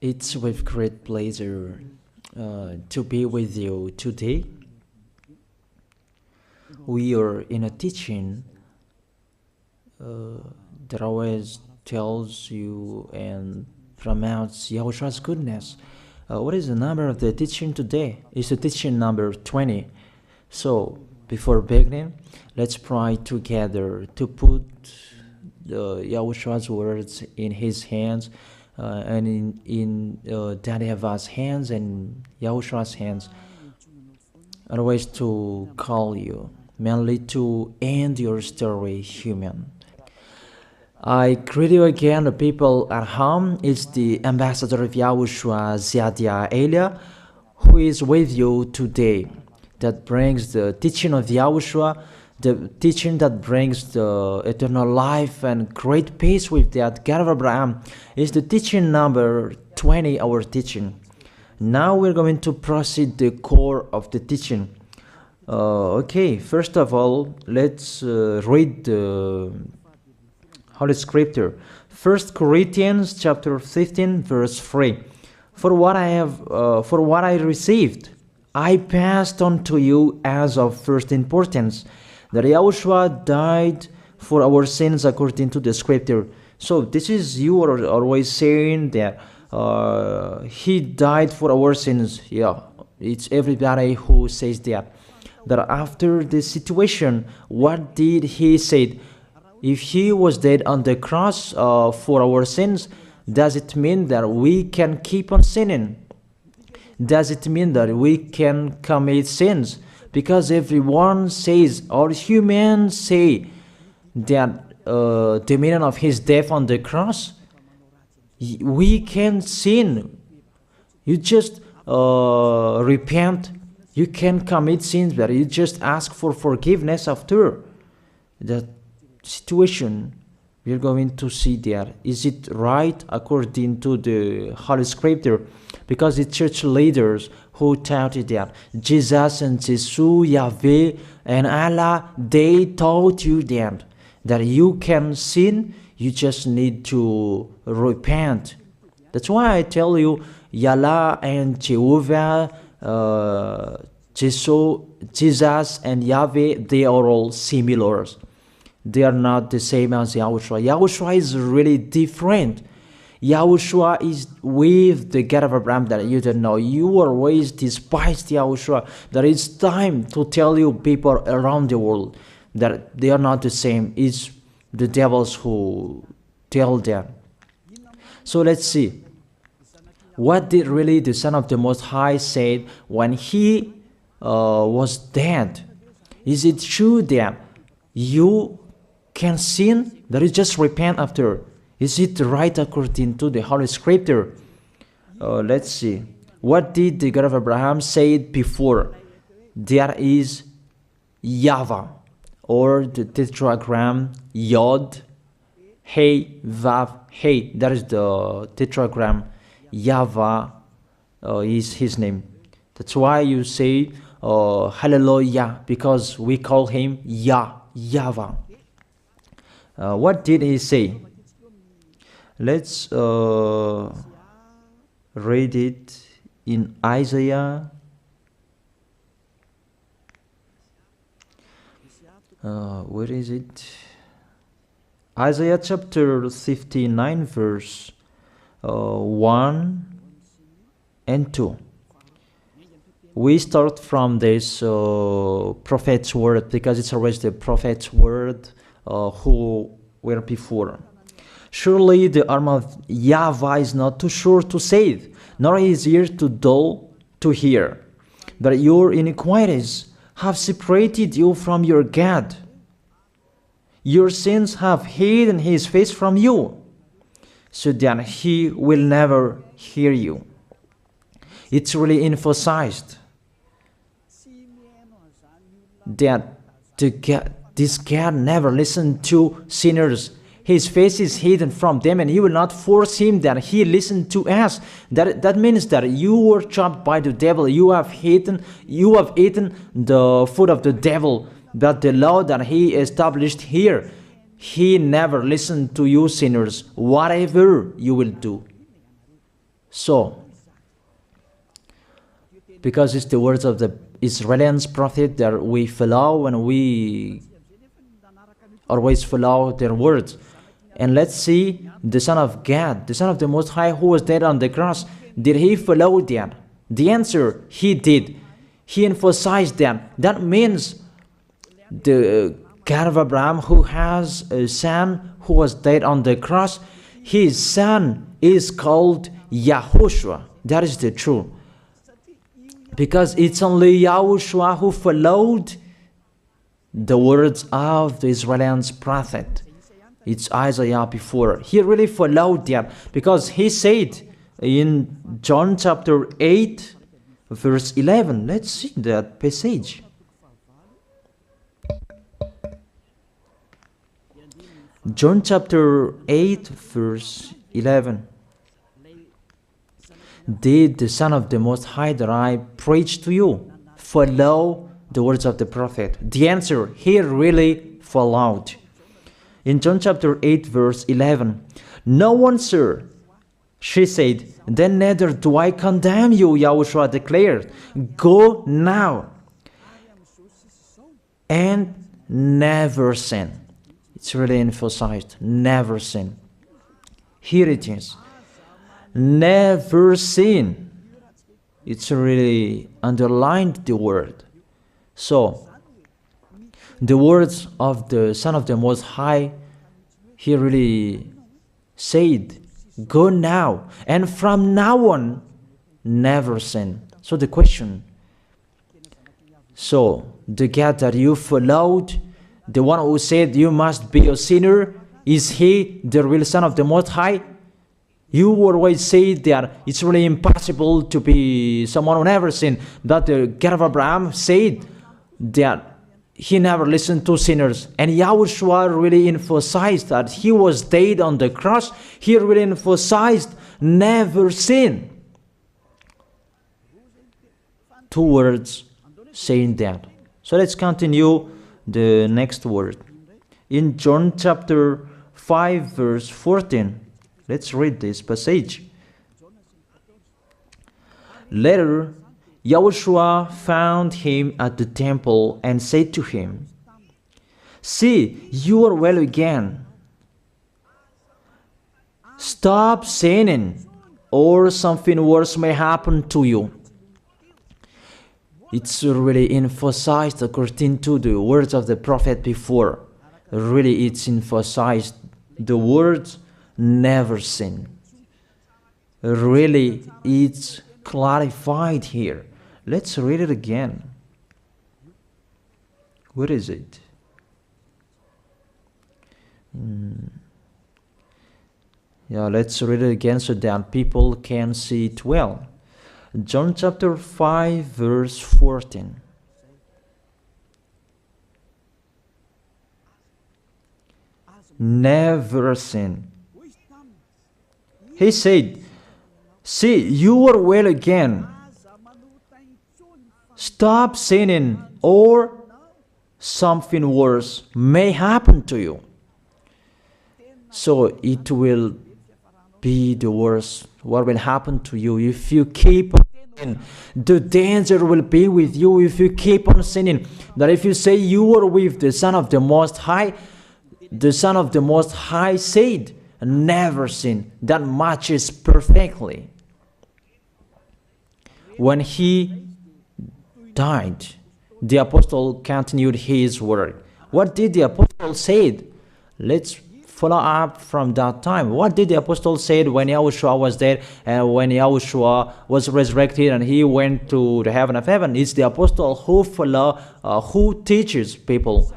It's with great pleasure to be with you today. We are in a teaching that always tells you and promotes Yahoshua's goodness. What is the number of the teaching today? It's the teaching number 20. So, before beginning, let's pray together to put Yahoshua's words in his hands and in Daddy Yahvah's hands and Yahoshua's hands. Otherwise, to call you, mainly to end your story human. I greet you again, the people at home. It's the ambassador of Yahushua, Ziadia Elia, who is with you today. That brings the teaching of Yahushua, the teaching that brings the eternal life and great peace with that God of Abraham. Is the teaching number 20, our teaching. Now we're going to proceed the core of the teaching. Okay, first of all, let's read the Holy Scripture. 1 Corinthians chapter 15, verse 3. For what I received, I passed on to you as of first importance, that Yahushua died for our sins according to the Scripture. So this is, you are always saying that he died for our sins. Yeah, it's everybody who says that. That after the situation, what did he say? If he was dead on the cross for our sins, does it mean that we can keep on sinning? Does it mean that we can commit sins? Because everyone says, or humans say, that the meaning of his death on the cross, we can sin. You just repent. You can commit sins, but you just ask for forgiveness after that situation. We're going to see there. Is it right according to the Holy Scripture? Because the church leaders who taught it that Jesus and Jesus, Yahweh and Allah, they taught you that you can sin, you just need to repent. That's why I tell you, Yahlah and Jehovah, Jesus and Yahweh, they are all similar. They are not the same as Yahushua. Yahushua is really different. Yahushua is with the God of Abraham that you don't know. You always despised Yahushua. That it's time to tell you people around the world that they are not the same. It's the devils who tell them. So let's see. What did really the Son of the Most High say when he was dead? Is it true that you can sin? That is just repent after. Is it right according to the Holy Scripture? Let's see. What did the God of Abraham say before? There is YAHVAH, or the tetragram Yod, Hey, Vav, Hey. That is the tetragram. YAHVAH is his name. That's why you say Hallelujah, because we call him YAHVAH. What did he say? Let's read it in Isaiah. Where is it? Isaiah chapter 59, verse 1 and 2. We start from this prophet's word, because it's always the prophet's word who were before. Surely the arm of YAHVAH is not too short to save, nor his ear too dull to hear. But your iniquities have separated you from your God. Your sins have hidden his face from you, so that he will never hear you. It's really emphasized that this God never listened to sinners. His face is hidden from them, and he will not force him that he listen to us. That means that you were trapped by the devil. You have eaten the food of the devil. But the law that he established here, he never listened to you sinners, whatever you will do. So, because it's the words of the Israelians prophet that we follow, and we always follow their words. And let's see the Son of God, the Son of the Most High, who was dead on the cross. Did he follow that? The answer, he did. He emphasized that. That means the God of Abraham, who has a son who was dead on the cross, his son is called YAHOSHUAH. That is the truth. Because it's only YAHOSHUAH who followed the words of the Israelians prophet. It's Isaiah before. He really followed that, because he said in John chapter 8, verse 11. Let's see that passage. John chapter 8, verse 11. Did the Son of the Most High that I preach to you follow the words of the prophet? The answer, he really followed. In John chapter 8, verse 11, no one, sir, she said, then neither do I condemn you, YAHOSHUAH declared. Go now and never sin. It's really emphasized, never sin. Here it is. Never sin. It's really underlined the word. So, the words of the Son of the Most High, he really said, go now, and from now on, never sin. So the question, so the God that you followed, the one who said you must be a sinner, is he the real Son of the Most High? You always say that it's really impossible to be someone who never sinned. That the God of Abraham said that he never listened to sinners. And YAHOSHUAH really emphasized that he was dead on the cross. He really emphasized never sin. Two words saying that. So let's continue the next word. In John chapter 5, verse 14. Let's read this passage. Later, YAHOSHUAH found him at the temple and said to him, see, you are well again. Stop sinning, or something worse may happen to you. It's really emphasized according to the words of the prophet before. Really, it's emphasized the words never sin. Really, it's clarified here. Let's read it again. Where is it? Yeah, let's read it again so that people can see it well. John chapter 5, verse 14. Never sin. He said, see, you are well again. Stop sinning, or something worse may happen to you. So it will be the worst. What will happen to you if you keep on sinning? The danger will be with you if you keep on sinning. That if you say you are with the Son of the Most High, the Son of the Most High said, never sin. That matches perfectly. When he died, the apostle continued his word. What did the apostle say? Let's follow up from that time. What did the apostle say when YAHOSHUAH was dead and when YAHOSHUAH was resurrected and he went to the heaven of heaven? It's the apostle who teaches people.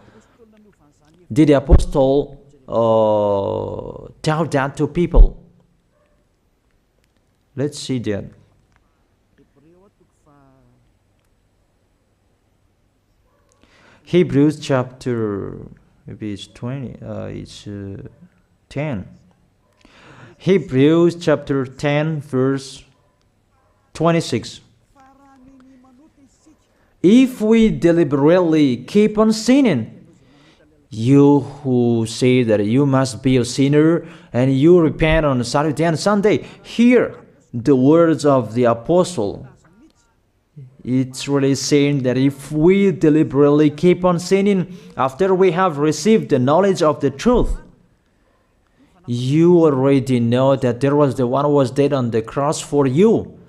Did the apostle tell that to people? Let's see that. Hebrews chapter, maybe it's 20, it's 10. Hebrews chapter 10, verse 26. If we deliberately keep on sinning, you who say that you must be a sinner and you repent on Saturday and Sunday, here the words of the apostle. It's really saying that if we deliberately keep on sinning after we have received the knowledge of the truth, you already know that there was the one who was dead on the cross for you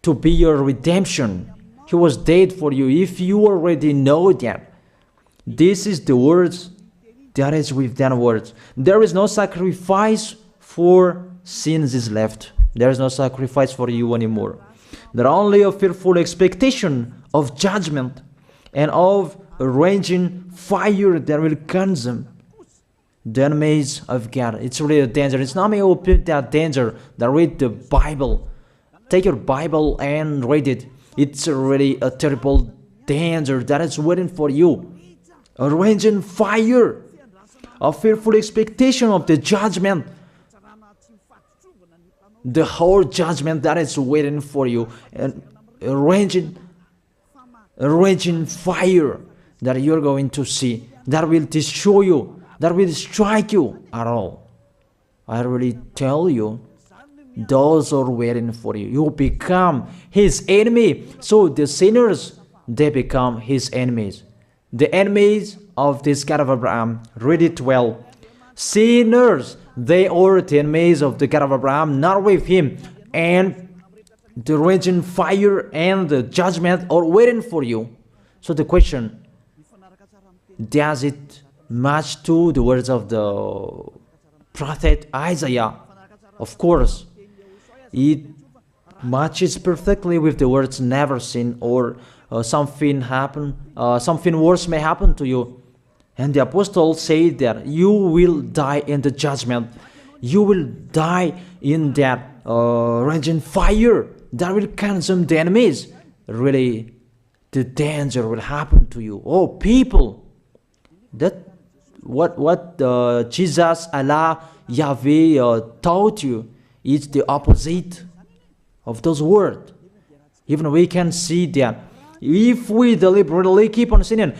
to be your redemption. He was dead for you. If you already know that, this is the words that is with that words. There is no sacrifice for sins is left. There is no sacrifice for you anymore. There are only a fearful expectation of judgment and of a raging fire that will consume the enemies of God. It's really a danger. It's not me who put that danger that read the Bible. Take your Bible and read it. It's really a terrible danger that is waiting for you. A raging fire, a fearful expectation of the judgment. The whole judgment that is waiting for you, and a raging fire that you're going to see, that will destroy you, that will strike you at all. I really tell you, those are waiting for you. You become his enemy. So the sinners, they become his enemies. The enemies of this God of Abraham. Read it well. Sinners, they are the enemies of the God of Abraham, not with him. And the raging fire and the judgment are waiting for you. So the question, does it match to the words of the prophet Isaiah? Of course. It matches perfectly with the words never sin, or something worse may happen to you. And the apostle said that you will die in the judgment. You will die in that raging fire that will consume the enemies. Really, the danger will happen to you. Oh, people, that what Jesus, Allah, Yahweh taught you is the opposite of those words. Even we can see that if we deliberately keep on sinning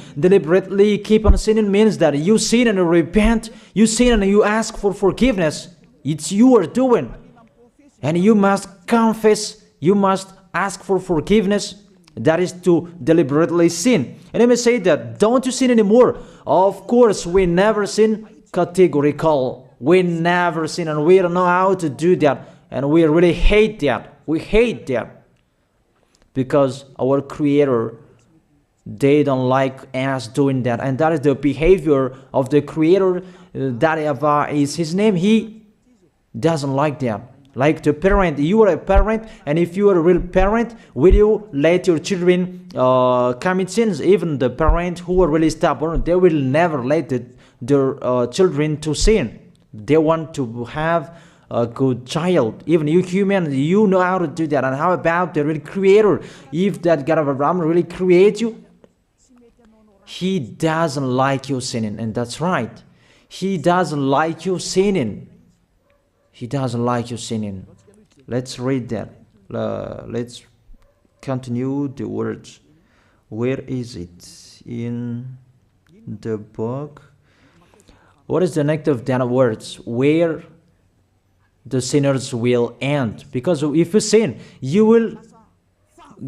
means that you sin and you repent, you sin and you ask for forgiveness. It's you are doing. And you must confess, you must ask for forgiveness. That is to deliberately sin. And I may say that, don't you sin anymore? Of course, we never sin. Categorical. We never sin, and we don't know how to do that. And we really hate that. We hate that. Because our Creator, they don't like us doing that. And that is the behavior of the Creator. That YAHVAH is his name. He doesn't like that. Like the parent, you are a parent, and if you are a real parent, will you let your children commit sins? Even the parent who are really stubborn, they will never let their children to sin. They want to have a good child. Even you human, you know how to do that. And how about the real Creator? If that God of Abraham really creates you, he doesn't like you sinning. And that's right. He doesn't like you sinning. He doesn't like you sinning. Let's read that. Let's continue the words. Where is it? In the book. What is the next of that words? Where the sinners will end. Because if you sin, you will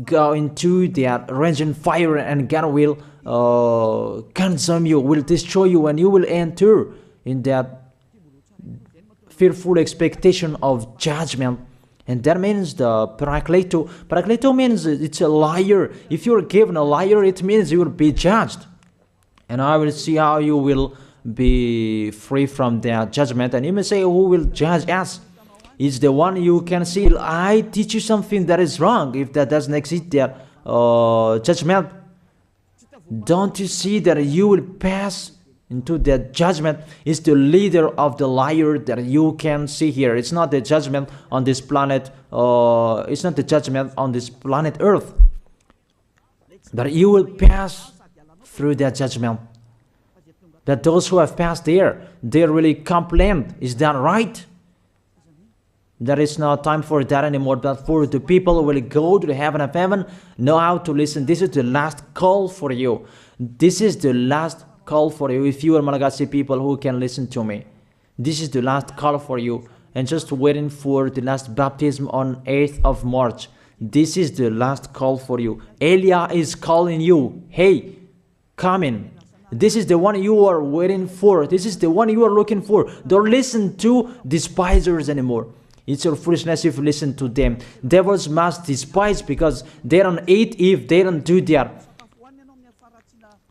go into that raging fire, and God will consume you, will destroy you, and you will enter in that fearful expectation of judgment. And that means the parakleto. Parakleto means it's a liar. If you're given a liar, it means you will be judged. And I will see how you will be free from that judgment. And you may say, who will judge us? It's the one you can see. I teach you something that is wrong. If that doesn't exist, that judgment, don't you see that you will pass into that judgment? Is the leader of the liar that you can see here. It's not the judgment on this planet. It's not the judgment on this planet Earth. That you will pass through that judgment. That those who have passed there, they really complain. Is that right? There is no time for that anymore. But for the people who will go to the heaven of heaven, know how to listen. This is the last call for you. This is the last call for you. If you are Malagasy people who can listen to me, this is the last call for you. and just waiting for the last baptism on 8th of March. This is the last call for you. Elia is calling you. Hey, come in. This is the one you are waiting for. This is the one you are looking for. Don't listen to despisers anymore. It's your foolishness if you listen to them. Devils must despise because they don't eat if they don't do that.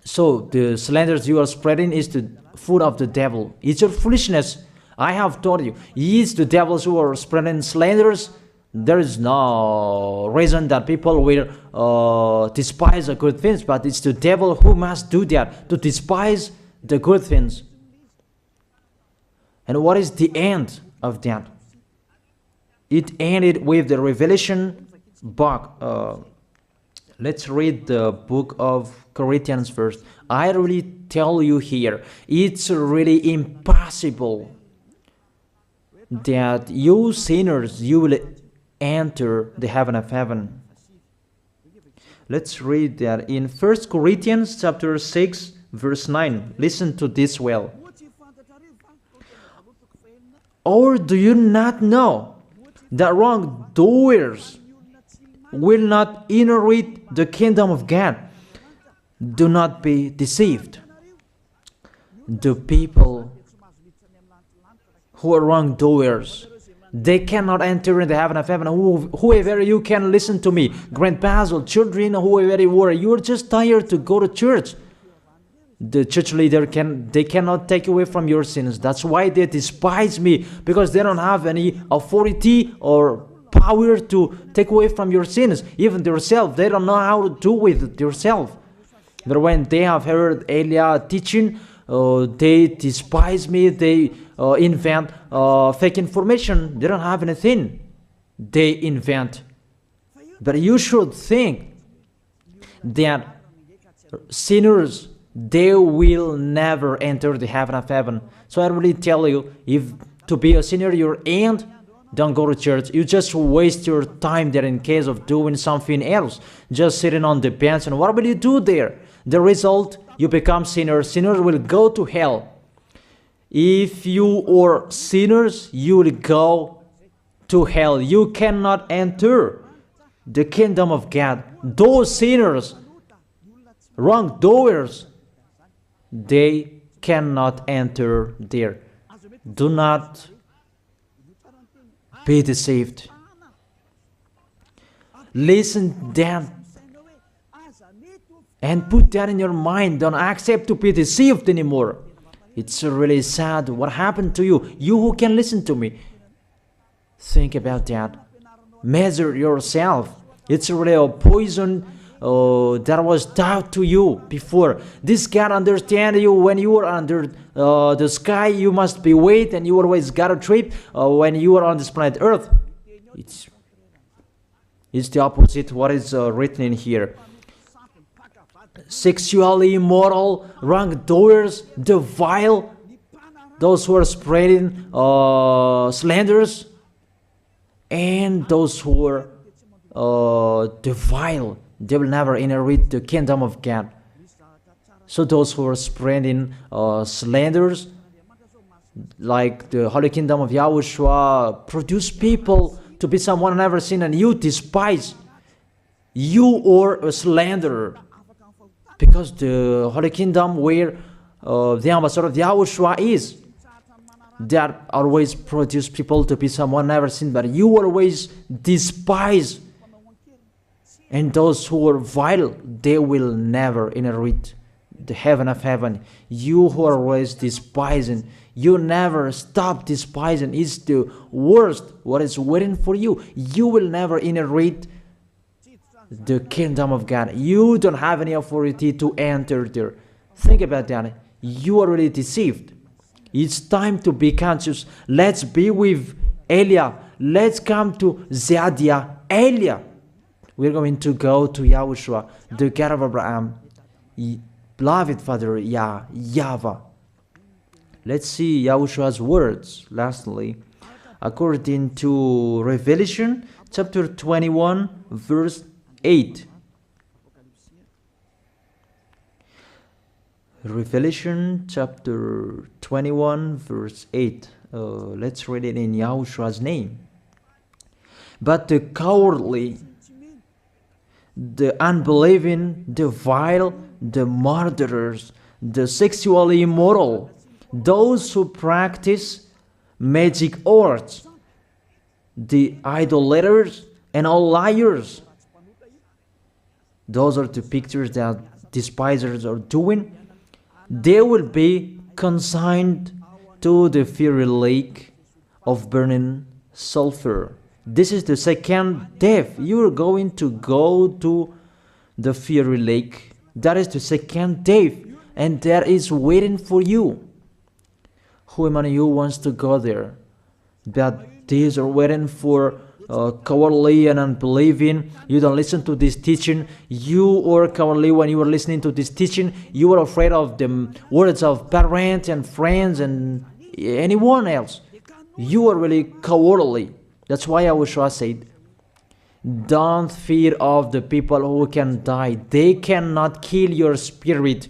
So the slanders you are spreading is the food of the devil. It's your foolishness. I have told you. It's the devils who are spreading slanders. There is no reason that people will despise the good things, but it's the devil who must do that, to despise the good things. And what is the end of that? It ended with the Revelation book. Let's read the book of Corinthians first. I really tell you here, it's really impossible that you sinners, you will enter the heaven of heaven. Let's read that in 1 Corinthians chapter 6, verse 9. Listen to this well. Or do you not know that wrongdoers will not inherit the kingdom of God? Do not be deceived. The people who are wrongdoers, they cannot enter in the heaven of heaven. Whoever you can listen to me, grandpas or children, whoever you are, you are just tired to go to church. The church leader they cannot take away from your sins. That's why they despise me, because they don't have any authority or power to take away from your sins. Even themselves, they don't know how to do with it themselves. But when they have heard Elia teaching, they despise me. They invent fake information. They don't have anything. They invent. But you should think that sinners, they will never enter the heaven of heaven. So I really tell you, if to be a sinner you're and don't go to church. You just waste your time there in case of doing something else. Just sitting on the bench, and what will you do there? The result, you become sinners. Sinners will go to hell. If you are sinners, you will go to hell. You cannot enter the kingdom of God. Those sinners, wrongdoers, they cannot enter there. Do not be deceived. Listen then and put that in your mind. Don't accept to be deceived anymore. It's really sad what happened to you. You who can listen to me, think about that. Measure yourself. It's really a poison that was taught to you before. This God understands you when you are under the sky. You must be wait, and you always got a trip when you are on this planet Earth. It's the opposite what is written in here. Sexually immoral, wrongdoers, the vile, those who are spreading slanders, and those who are the vile, they will never inherit the kingdom of God. So those who are spreading slanders, like the Holy Kingdom of YAHOSHUAH, produce people to be someone never seen, and you despise. You are a slanderer. Because the Holy Kingdom where the ambassador of YAHOSHUAH is, that always produce people to be someone never seen, but you always despise. And those who are vile, they will never inherit the heaven of heaven. You who are always despising, you never stop despising. It's the worst what is waiting for you. You will never inherit the kingdom of God. You don't have any authority to enter there. Think about that. You are really deceived. It's time to be conscious. Let's be with Elia. Let's come to Zadiah. Elia. We're going to go to YAHOSHUAH, the God of Abraham, beloved Father YAHVAH. Let's see YAHOSHUAH's words. Lastly, according to Revelation chapter 21, verse 8. Revelation chapter 21 verse 8. Let's read it in Yahoshua's name. But the cowardly, the unbelieving, the vile, the murderers, the sexually immoral, those who practice magic arts, the idolaters, and all liars. Those are the pictures that despisers are doing. They will be consigned to the fiery lake of burning sulfur. This is the second death. You are going to go to the fiery lake. That is the second death, and that is waiting for you. Who among you wants to go there? But these are waiting for cowardly and unbelieving. You don't listen to this teaching. You are cowardly when you are listening to this teaching. You are afraid of the words of parents and friends and anyone else. You are really cowardly. That's why YAHOSHUAH said, don't fear of the people who can die. They cannot kill your spirit.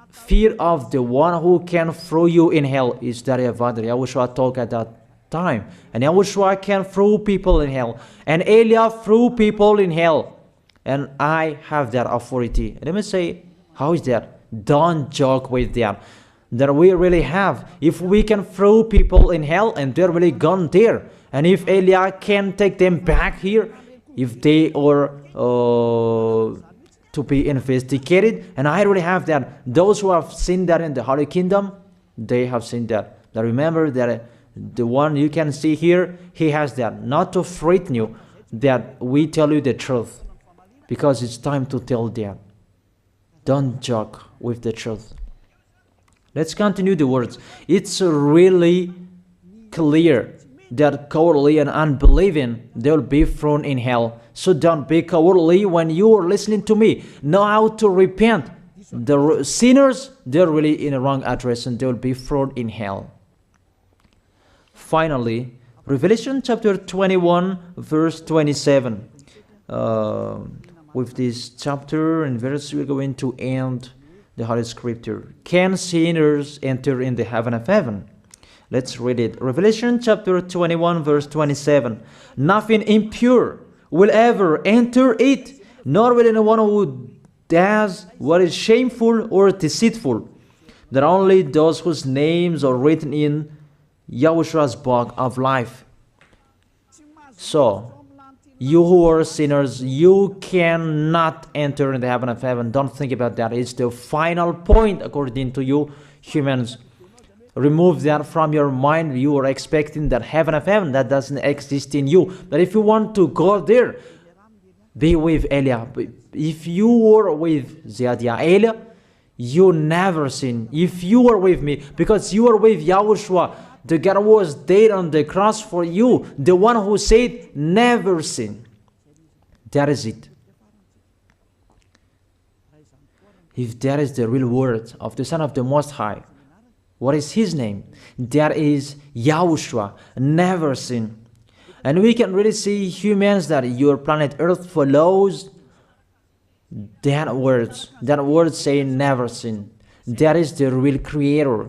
Fear of the one who can throw you in hell. Is that YAHOSHUAH talked at that time. And YAHOSHUAH can throw people in hell. And Elia threw people in hell. And I have that authority. Let me say, how is that? Don't joke with that. That we really have. If we can throw people in hell and they're really gone there. And if Elia can take them back here, if they are to be investigated, and I really have that. Those who have seen that in the Holy Kingdom, they have seen that. Now remember that the one you can see here, he has that. Not to frighten you, that we tell you the truth. Because it's time to tell that. Don't joke with the truth. Let's continue the words. It's really clear that cowardly and unbelieving, they'll be thrown in hell. So don't be cowardly when you are listening to me. Know how to repent. The sinners, they're really in a wrong address and they'll be thrown in hell. Finally, Revelation chapter 21 verse 27. With this chapter and verse, we're going to end the Holy Scripture. Can sinners enter in the heaven of heaven? Let's read it. Revelation chapter 21 verse 27. Nothing impure will ever enter it, nor will anyone who does what is shameful or deceitful. That only those whose names are written in YAHOSHUAH's book of life. So, you who are sinners, you cannot enter in the heaven of heaven. Don't think about that. It's the final point according to you humans. Remove that from your mind. You are expecting that heaven of heaven that doesn't exist in you. But if you want to go there, be with Elia. If you were with Elia, you never sin. If you are with me, because you are with YAHOSHUAH, the God was dead on the cross for you, the one who said never sin. That is it. If that is the real word of the Son of the Most High, what is his name? That is YAHOSHUAH, never sin. And we can really see humans that your planet Earth follows that words. That word saying never sin. That is the real creator.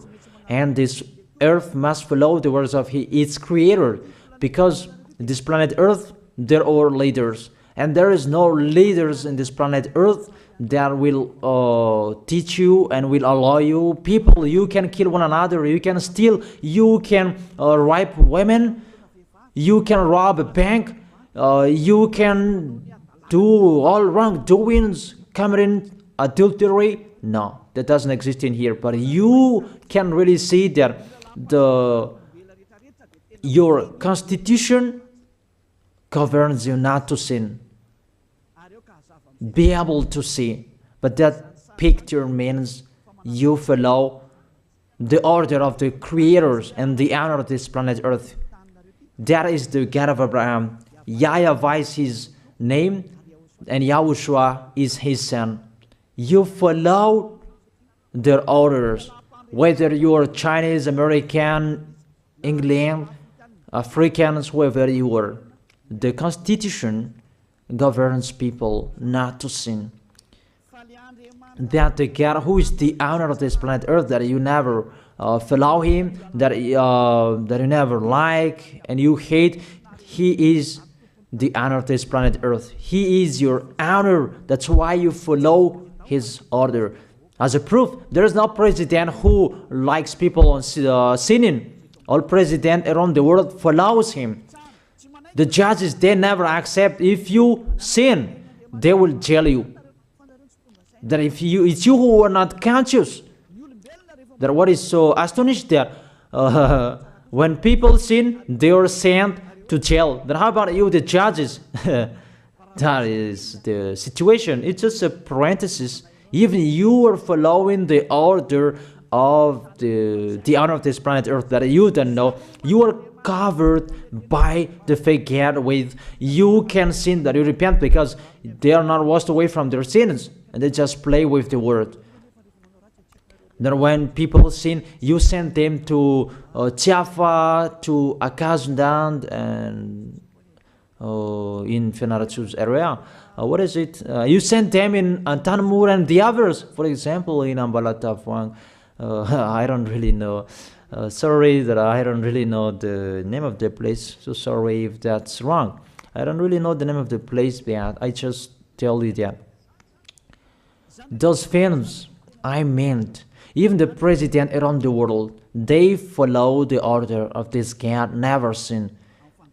And this Earth must follow the words of its creator. Because this planet Earth, there are leaders. And there is no leaders in this planet Earth that will teach you and will allow you. People, you can kill one another, you can steal, you can rape women, you can rob a bank, you can do all wrongdoings, committing adultery. No, that doesn't exist in here. But you can really see that your constitution governs you not to sin. Be able to see. But that picture means you follow the order of the creators and the honor of this planet Earth. That is the God of Abraham. YAHVAH is his name and YAHOSHUAH is his son. You follow their orders. Whether you are Chinese, American, England, Africans, whoever you are. The Constitution governs people not to sin. that the God who is the owner of this planet Earth, that you never follow him, that you never like and you hate, he is the owner of this planet Earth. He is your owner. That's why you follow his order. As a proof, there is no president who likes people on sinning. All president around the world follows him. The judges, they never accept. If you sin, they will jail you. That if it's you who are not conscious. That what is so astonished that when people sin, they are sent to jail. Then how about you, the judges? That is the situation. It's just a parenthesis. Even you are following the order of the owner of this planet Earth that you don't know. You are covered by the fake God with you can sin, that you repent, because they are not washed away from their sins and they just play with the word. Then when people sin, you send them to YAHVAH, to Akazundand, and in Fenarachu's area. What is it? You send them in Tanmur and the others. For example, in Ambalatafwang. I don't really know. Sorry that I don't really know the name of the place. So sorry if that's wrong. I don't really know the name of the place, but I just tell you that. Those films, I meant, even the president around the world, they follow the order of this God, never sin.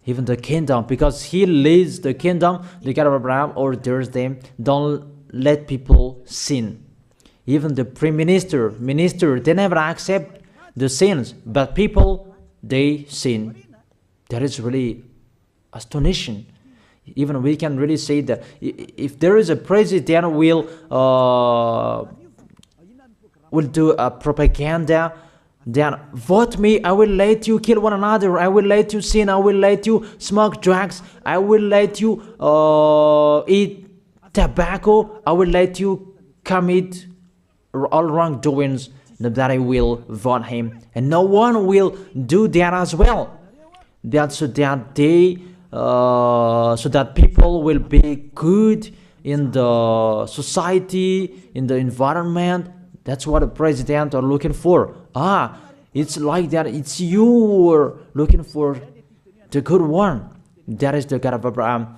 Even the kingdom, because he leads the kingdom, the God of Abraham orders them, don't let people sin. Even the prime minister, they never accept the sins, but people, they sin. That is really astonishing. Even we can really say that if there is a president will do a propaganda, then vote me, I will let you kill one another, I will let you sin, I will let you smoke drugs, I will let you eat tobacco, I will let you commit all wrongdoings, that I will vote him. And no one will do that as well. That's so that they so that people will be good in the society, in the environment. That's what the president are looking for. It's like that. It's you who are looking for the good one. That is the God of Abraham.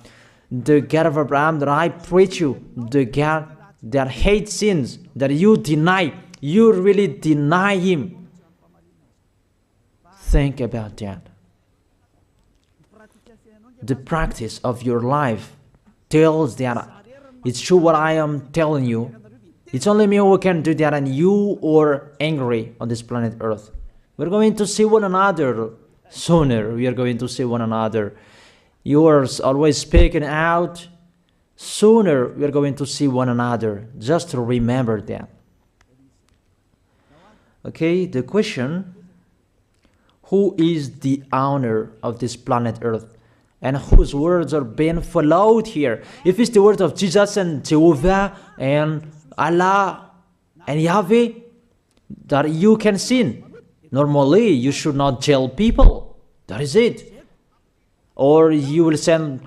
The God of Abraham that I preach you. The God that hates sins, that you deny. You really deny him. Think about that. The practice of your life tells that it's true what I am telling you. It's only me who can do that, and you are angry on this planet Earth. We're going to see one another sooner. We are going to see one another. You are always speaking out. Sooner we are going to see one another. Just to remember that. Okay, the question: who is the owner of this planet Earth? And whose words are being followed here? If it's the words of Jesus and Jehovah and Allah and Yahweh, that you can sin. Normally, you should not jail people. That is it. Or you will send,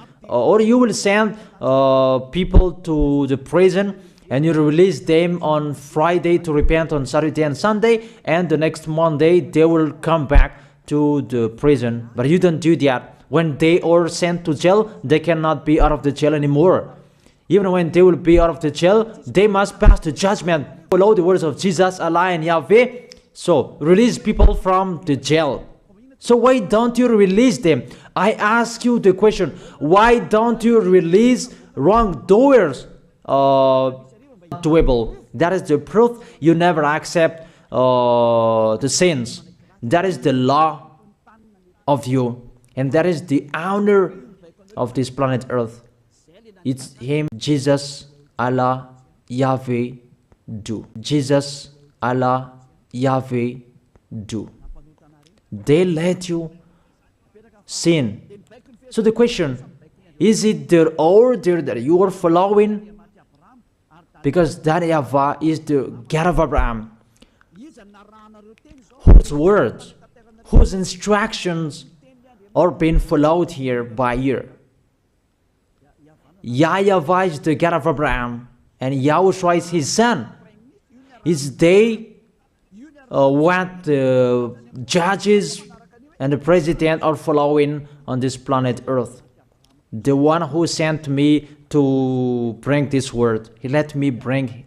people to the prison, and you release them on Friday to repent on Saturday and Sunday, and the next Monday they will come back to the prison. But you don't do that. When they are sent to jail, they cannot be out of the jail anymore. Even when they will be out of the jail, they must pass the judgment. Follow the words of Jesus, Allah, and Yahweh. So, release people from the jail. So why don't you release them? I ask you the question, why don't you release wrongdoers? Doable. That is the proof you never accept the sins. That is the law of you. And that is the owner of this planet Earth. It's him, Jesus, Allah, Yahweh, do. Jesus, Allah, Yahweh, do. They let you sin. So the question, is it their order that you are following? Because that YAHVAH is the God of Abraham, whose words, whose instructions are being followed here by year. YAHVAH is the God of Abraham. and Yahushua is his son. Is they what the judges and the president are following on this planet Earth. The one who sent me to bring this word, he let me bring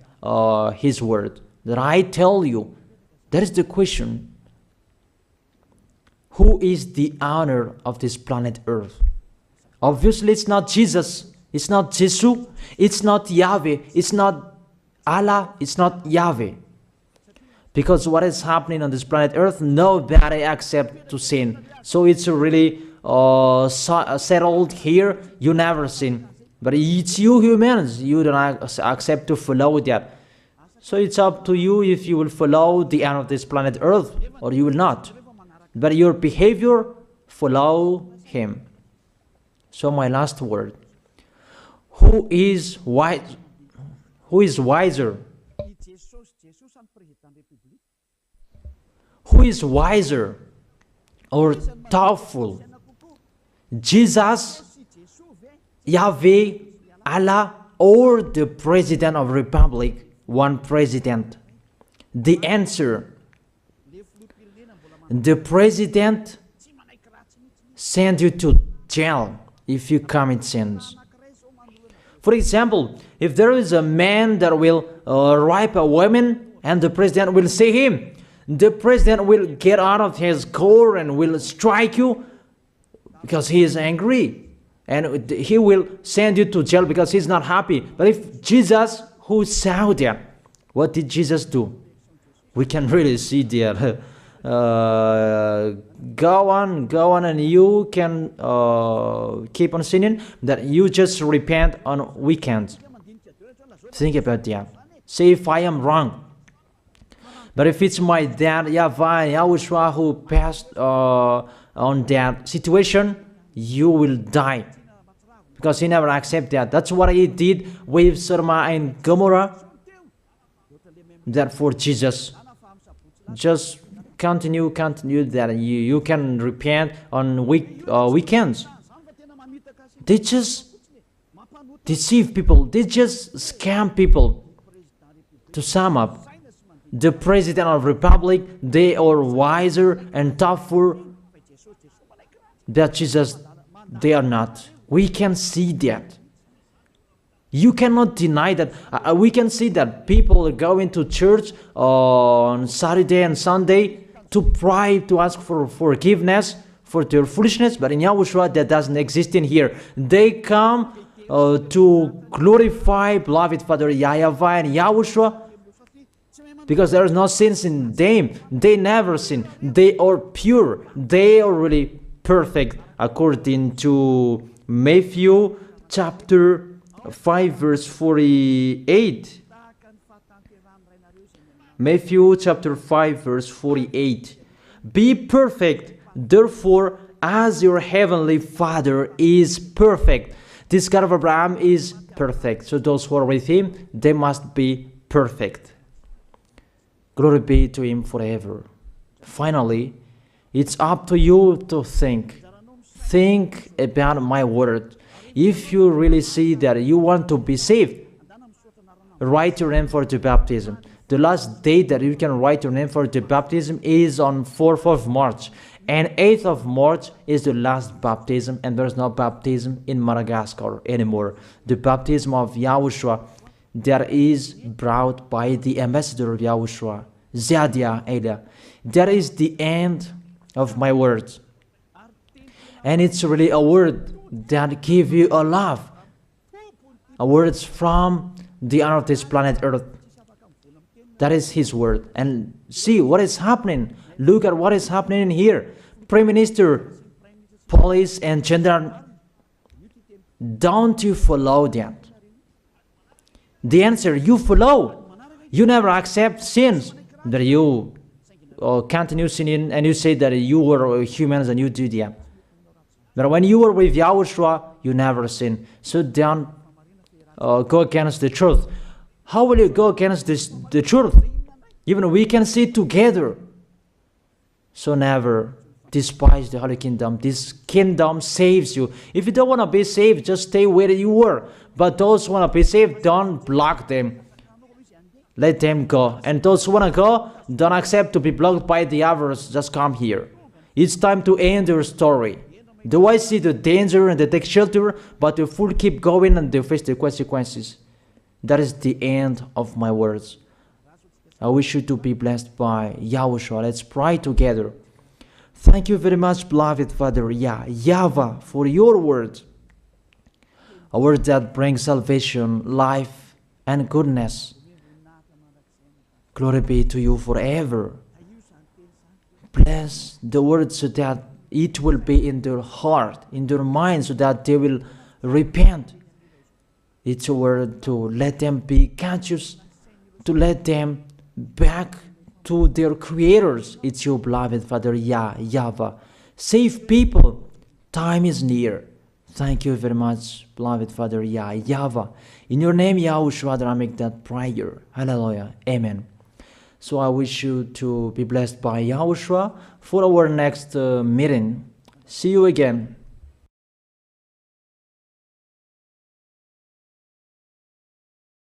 his word. That I tell you, that is the question. Who is the owner of this planet Earth? Obviously, it's not Jesus. It's not Jesus. It's not Yahweh. It's not Allah. It's not Yahweh. Because what is happening on this planet Earth, nobody accepts to sin. So it's really settled here. You never sin. But it's you humans. You don't accept to follow that. So it's up to you if you will follow the end of this planet Earth or you will not. But your behavior, follow him. So my last word. Who is wise? Who is wiser? Who is wiser or thoughtful? Jesus, Yahweh, Allah, or the President of Republic? One president. The answer. The president send you to jail if you commit sins. For example, if there is a man that will rape a woman and the president will see him, the president will get out of his car and will strike you because he is angry. And he will send you to jail because he's not happy. But if Jesus, who saw that, what did Jesus do? We can really see that. Go on, and you can keep on sinning, that you just repent on weekends. Think about that. Say if I am wrong. But if it's my dad, YAHVAH and YAHOSHUAH, who passed on that situation, you will die. Because he never accepted that. That's what he did with Sodom and Gomorrah. That for Jesus, just continue that you can repent on weekends. They just deceive people. They just scam people. To sum up, the President of Republic, they are wiser and tougher than Jesus. They are not. We can see that. You cannot deny that. We can see that people are going to church on Saturday and Sunday to pray, to ask for forgiveness for their foolishness. But in Yahushua, that doesn't exist in here. They come to glorify beloved Father YAHVAH and Yahushua because there is no sins in them. They never sin. They are pure. They are really perfect according to Matthew chapter 5 verse 48. Matthew chapter 5 verse 48. Be perfect, therefore, as your heavenly Father is perfect. This God of Abraham is perfect. So those who are with him, they must be perfect. Glory be to him forever. Finally, it's up to you to think. Think about my word. If you really see that you want to be saved, write your name for the baptism. The last date that you can write your name for the baptism is on 4th of March. And 8th of March is the last baptism, and there's no baptism in Madagascar anymore. The baptism of Yahushua that is brought by the ambassador of Yahushua, Zadia Eda. That is the end of my words. And it's really a word that gives you a love. A word from the honor of this planet Earth. That is his word. And see what is happening. Look at what is happening in here. Prime Minister, police, and gendarme. Don't you follow that? The answer, you follow. You never accept sins. That you continue sinning and you say that you were humans and you do that. But when you were with Yahushua, you never sin. So don't go against the truth. How will you go against the truth? Even we can see together. So never despise the Holy Kingdom. This kingdom saves you. If you don't want to be saved, just stay where you were. But those who want to be saved, don't block them. Let them go. And those who want to go, don't accept to be blocked by the others. Just come here. It's time to end your story. Do I see the danger and they take shelter, but the fool keep going and they face the consequences? That is the end of my words. I wish you to be blessed by YAHOSHUAH. Let's pray together. Thank you very much, beloved Father YAHVAH, for your word. A word that brings salvation, life, and goodness. Glory be to you forever. Bless the word so that it will be in their heart, in their mind, so that they will repent. It's a word to let them be conscious, to let them back to their creators. It's your beloved Father YAHVAH. Save people. Time is near. Thank you very much, beloved Father YAHVAH. In your name, YAHOSHUAH, that I make that prayer. Hallelujah. Amen. So I wish you to be blessed by YAHOSHUAH for our next meeting. See you again.